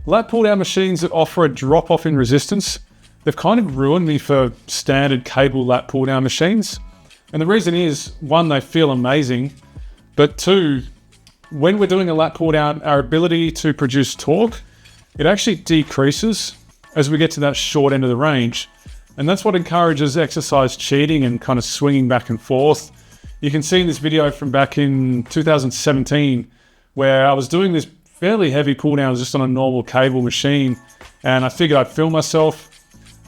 Lat pull-down machines that offer a drop-off in resistance, they've kind of ruined me for standard cable lat pull-down machines. And the reason is, one, they feel amazing, but two, when we're doing a lat pull-down, our ability to produce torque, it actually decreases as we get to that short end of the range. And that's what encourages exercise cheating and kind of swinging back and forth. You can see in this video from back in 2017, where I was doing this fairly heavy pull downs just on a normal cable machine. And I figured I'd film myself.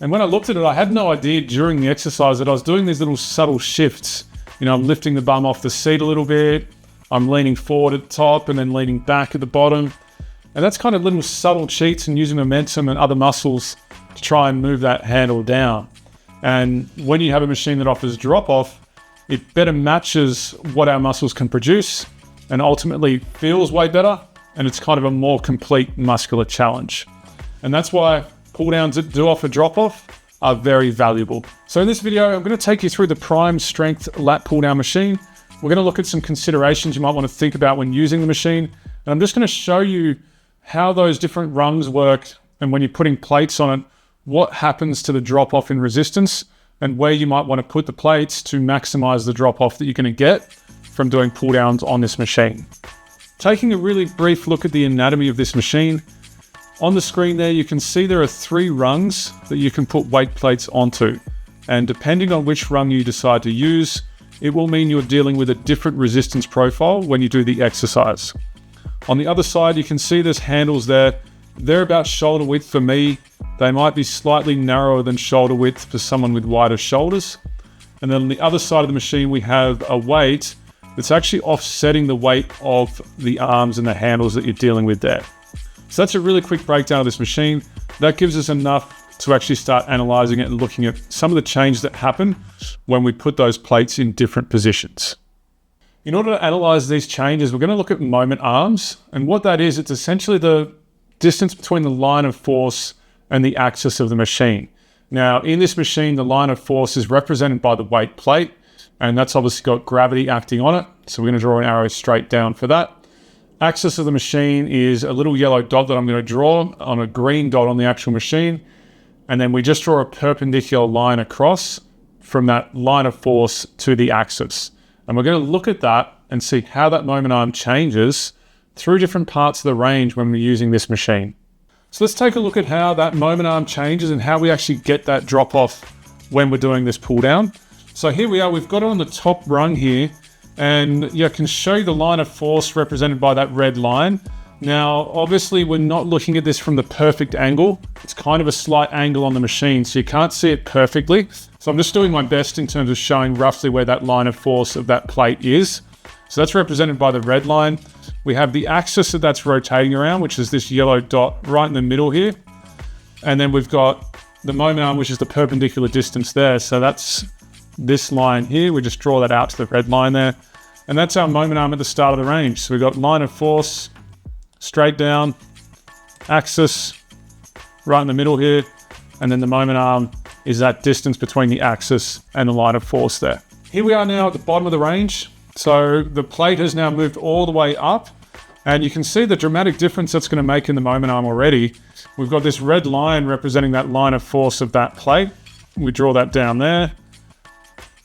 And when I looked at it, I had no idea during the exercise that I was doing these little subtle shifts. You know, I'm lifting the bum off the seat a little bit. I'm leaning forward at the top and then leaning back at the bottom. And that's kind of little subtle cheats and using momentum and other muscles to try and move that handle down. And when you have a machine that offers drop off, it better matches what our muscles can produce and ultimately feels way better. And it's kind of a more complete muscular challenge. And that's why pull downs that do offer drop off are very valuable. So in this video, I'm going to take you through the prime strength lat pull down machine. We're going to look at some considerations you might want to think about when using the machine. And I'm just going to show you how those different rungs work, and when you're putting plates on it, what happens to the drop off in resistance and where you might want to put the plates to maximize the drop off that you're going to get from doing pull downs on this machine. Taking a really brief look at the anatomy of this machine, on the screen there you can see there are 3 rungs that you can put weight plates onto, and depending on which rung you decide to use, it will mean you're dealing with a different resistance profile when you do the exercise. On the other side, you can see there's handles there. They're about shoulder width for me. They might be slightly narrower than shoulder width for someone with wider shoulders. And then on the other side of the machine, we have a weight that's actually offsetting the weight of the arms and the handles that you're dealing with there. So that's a really quick breakdown of this machine. That gives us enough to actually start analyzing it and looking at some of the changes that happen when we put those plates in different positions. In order to analyze these changes, we're going to look at moment arms. And what that is, it's essentially the distance between the line of force and the axis of the machine. Now, in this machine, the line of force is represented by the weight plate, and that's obviously got gravity acting on it. So we're going to draw an arrow straight down for that. Axis of the machine is a little yellow dot that I'm going to draw on a green dot on the actual machine. And then we just draw a perpendicular line across from that line of force to the axis. And we're going to look at that and see how that moment arm changes through different parts of the range when we're using this machine. So let's take a look at how that moment arm changes and how we actually get that drop off when we're doing this pull down. So here we are, we've got it on the top rung here, and I can show you the line of force represented by that red line. Now, obviously we're not looking at this from the perfect angle. It's kind of a slight angle on the machine, so you can't see it perfectly. So I'm just doing my best in terms of showing roughly where that line of force of that plate is. So that's represented by the red line. We have the axis that's rotating around, which is this yellow dot right in the middle here. And then we've got the moment arm, which is the perpendicular distance there. So that's this line here. We just draw that out to the red line there. And that's our moment arm at the start of the range. So we've got line of force, straight down, axis, right in the middle here. And then the moment arm is that distance between the axis and the line of force there. Here we are now at the bottom of the range. So the plate has now moved all the way up, and you can see the dramatic difference that's going to make in the moment arm already. We've got this red line representing that line of force of that plate. We draw that down there.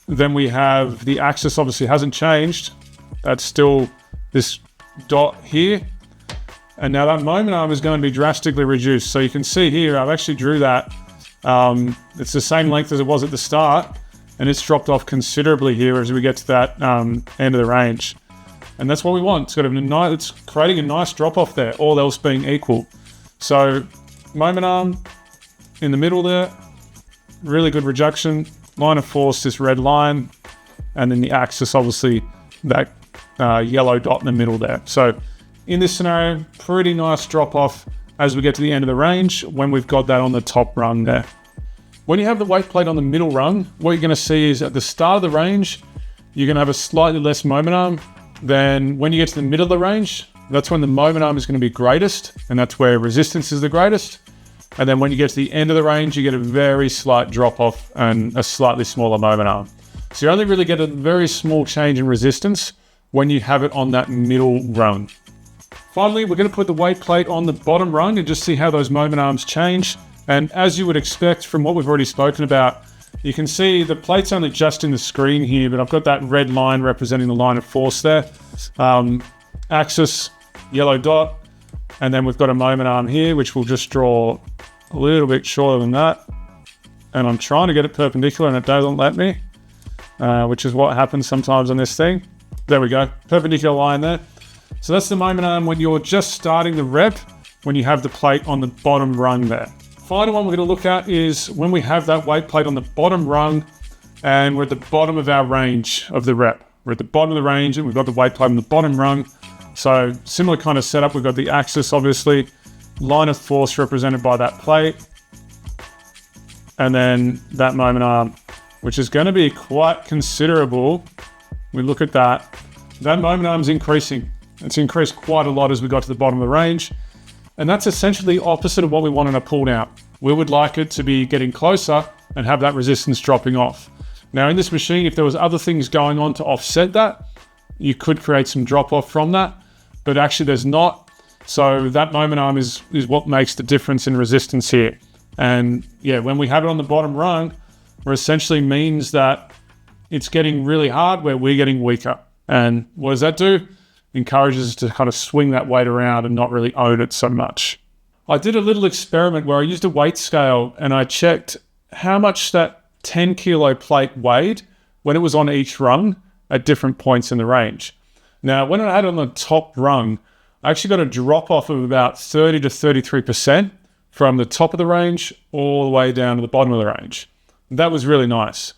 Then we have the axis obviously hasn't changed. That's still this dot here. And now that moment arm is going to be drastically reduced. So you can see here, I've actually drew that. It's the same length as it was at the start, and it's dropped off considerably here as we get to that end of the range. And that's what we want. It's creating a nice drop off there, all else being equal. So moment arm in the middle there, really good reduction. Line of force, this red line, and then the axis, obviously that yellow dot in the middle there. So in this scenario, pretty nice drop off as we get to the end of the range when we've got that on the top rung there. When you have the weight plate on the middle rung, what you're going to see is at the start of the range, you're going to have a slightly less moment arm. Then when you get to the middle of the range, that's when the moment arm is going to be greatest, and that's where resistance is the greatest. And then when you get to the end of the range, you get a very slight drop off and a slightly smaller moment arm. So you only really get a very small change in resistance when you have it on that middle rung. Finally, we're going to put the weight plate on the bottom rung and just see how those moment arms change. And as you would expect from what we've already spoken about, you can see the plate's only just in the screen here, but I've got that red line representing the line of force there. Axis, yellow dot, and then we've got a moment arm here, which we'll just draw a little bit shorter than that. And I'm trying to get it perpendicular and it doesn't let me, which is what happens sometimes on this thing. There we go, perpendicular line there. So that's the moment arm when you're just starting the rep, when you have the plate on the bottom rung there. Final one we're going to look at is when we have that weight plate on the bottom rung and we're at the bottom of our range of the rep. We're at the bottom of the range and we've got the weight plate on the bottom rung. So similar kind of setup, we've got the axis obviously, line of force represented by that plate, and then that moment arm, which is going to be quite considerable. We look at that. That moment arm's increasing. It's increased quite a lot as we got to the bottom of the range. And that's essentially opposite of what we want in a pull down. We would like it to be getting closer and have that resistance dropping off. Now in this machine, if there was other things going on to offset that, you could create some drop off from that, but actually there's not. So that moment arm is what makes the difference in resistance here. And yeah, when we have it on the bottom rung, it essentially means that it's getting really hard where we're getting weaker. And what does that do? Encourages us to kind of swing that weight around and not really own it so much. I did a little experiment where I used a weight scale and I checked how much that 10 kilo plate weighed when it was on each rung at different points in the range. Now, when I had it on the top rung, I actually got a drop off of about 30 to 33% from the top of the range all the way down to the bottom of the range. That was really nice.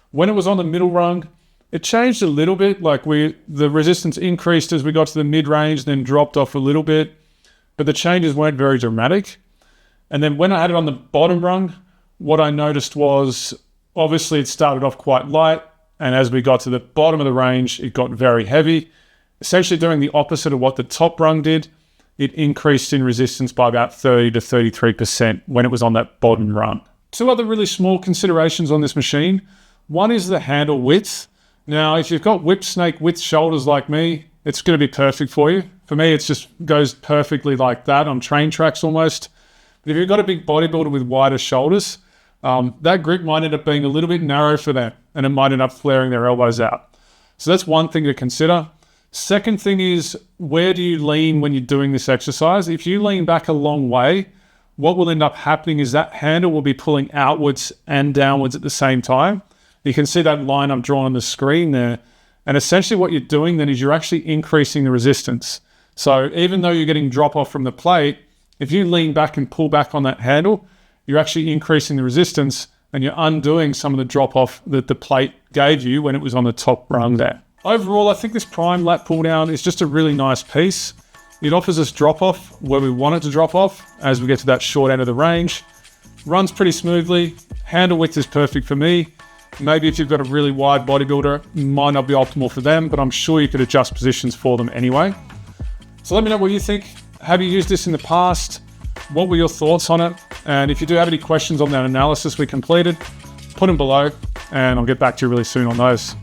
When it was on the middle rung, it changed a little bit. Like the resistance increased as we got to the mid-range, then dropped off a little bit, but the changes weren't very dramatic. And then when I had it on the bottom rung, what I noticed was obviously it started off quite light, and as we got to the bottom of the range, it got very heavy, essentially doing the opposite of what the top rung did. It increased in resistance by about 30 to 33% when it was on that bottom rung. Two other really small considerations on this machine. One is the handle width. Now, if you've got whip snake width shoulders like me, it's going to be perfect for you. For me, it just goes perfectly like that on train tracks almost. But if you've got a big bodybuilder with wider shoulders, that grip might end up being a little bit narrow for them and it might end up flaring their elbows out. So that's one thing to consider. Second thing is, where do you lean when you're doing this exercise? If you lean back a long way, what will end up happening is that handle will be pulling outwards and downwards at the same time. You can see that line I'm drawing on the screen there. And essentially what you're doing then is you're actually increasing the resistance. So even though you're getting drop off from the plate, if you lean back and pull back on that handle, you're actually increasing the resistance and you're undoing some of the drop off that the plate gave you when it was on the top rung there. Overall, I think this prime lat pull down is just a really nice piece. It offers us drop off where we want it to drop off as we get to that short end of the range. Runs pretty smoothly. Handle width is perfect for me. Maybe if you've got a really wide bodybuilder, it might not be optimal for them, but I'm sure you could adjust positions for them anyway. So let me know what you think. Have you used this in the past? What were your thoughts on it? And if you do have any questions on that analysis we completed, put them below and I'll get back to you really soon on those.